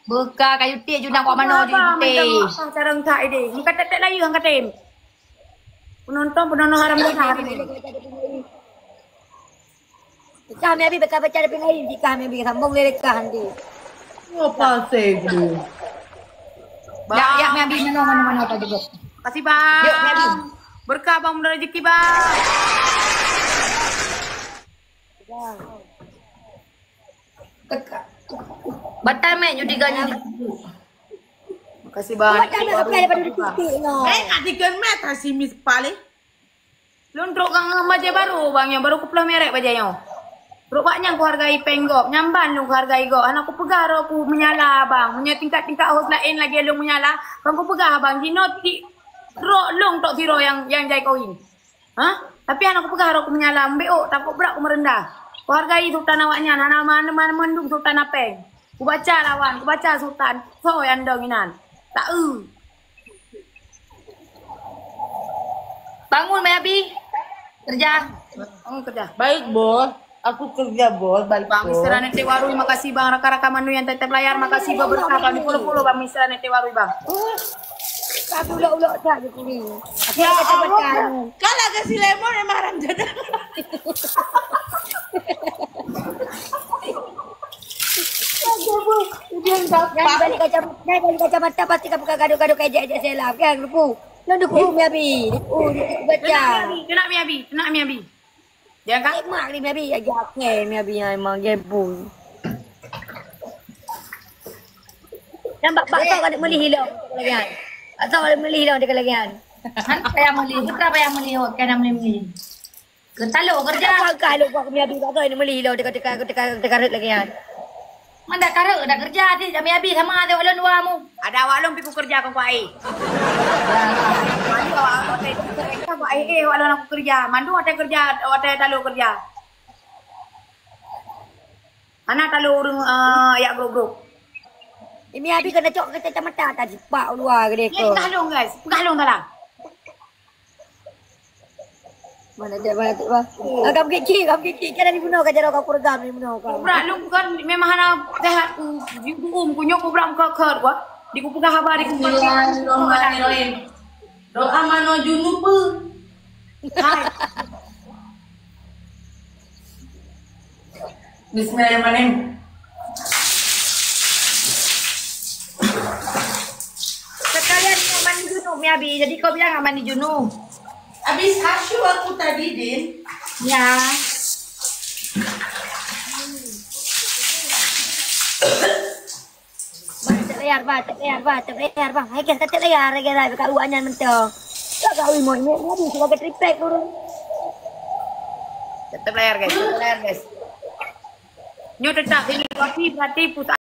Bekah kayu tik junang kat mana je putih. Cara engkak dia. Ni kata tak layu hang katim. Penonton haram besar. Kami habis bekah baca depan lain. Jika kami habis sambung lekah nanti. Apa segu? Ya, mi ambil mana apa juga. Kasih bang. Yuk, Nabi. Berkah bang, mudah rezeki bang. Batal mek judi ganya. Makasih bang. Macam mana apply daripada titik no. Katikan meter si Miss Pali. Luntruk kang baja baru bang, yang baru kuplah merek bajanya. Rupanya aku hargai penggok, nyamban lu hargai go. Anak aku pegah aku menyala bang. Punya tingkat-tingkat host lain lagi lu menyala. Kang aku pegah bang, jino ti ro long tok siro yang jai koin. Hah? Tapi anak aku pegah aku menyala, mbeo takut berak aku merendah. Ku hargai sultan awaknya, mana mendung sultan apeng. Ku baca lawan, ku baca sultan. So yang donginan. Tak Bangun mi abi. Kerja. Bangun kerja. Baik bos. Aku kerja bos. Baik Bang bos. Mr. Nete Warui, makasih bang. Raka-raka manu yang tetap layar, makasih bang berkah bang. Di pulau-pulau bang Mr. Nete Warui bang. Tapi ulok-ulok tak je kini. Ya Allah. Kalau kasih lemon emang haram jadi. Jangan balik kacamata pasti kamu gaduh-gaduh kejek-kejek selap kan lupu. Lo dukung mi abi. Baca. Kena mi abi. Jangan kan? Mak ni mi abi ajak ke mi abi yang memang gebul. Nampak bakso kada meli hilang kelagian. Bakso kada meli hilang dekat kelagian. Apa yang meli? Berapa yang meli? Kena meli. Ketaluk kerja. Kalau buat mi abi bakso ni meli hilang dekat kelagian. Mana karek dah kerja ti mi abi sama ada ulun dua mu. Ada awak long piku kerja kau ai. Mandu awak kerja kau ai awak long aku kerja. Mandu ada kerja, ada talu kerja. Anak talu urung ya grup. Mi abi kena cok ke kacamata tadi pak luar ke Ya deko. pegah long guys. Pegah long dalam. Mana dia mana tu bah. Kamu kiki kan ni bunuh kan cara kau program ni bunuh kau. Kubra lu bukan memang hana sehat ku kunyo kubra muka ker gua. Di ku pegah habar di ku Bismillahirrahmanirrahim. Doa mano junupu. Hai. Bismillahirrahmanirrahim. Sekalian yang mandi junub mi abi. Jadi kau bilang mandi junub. Habis hasil aku tadi Din. Ya. Cek layar bang. Hai guys, cek layar guys. Kat uaknya mentong. Tak kau mau ni sebagai triplek urun. Tetap layar guys. Nyo tetap ini berarti pusat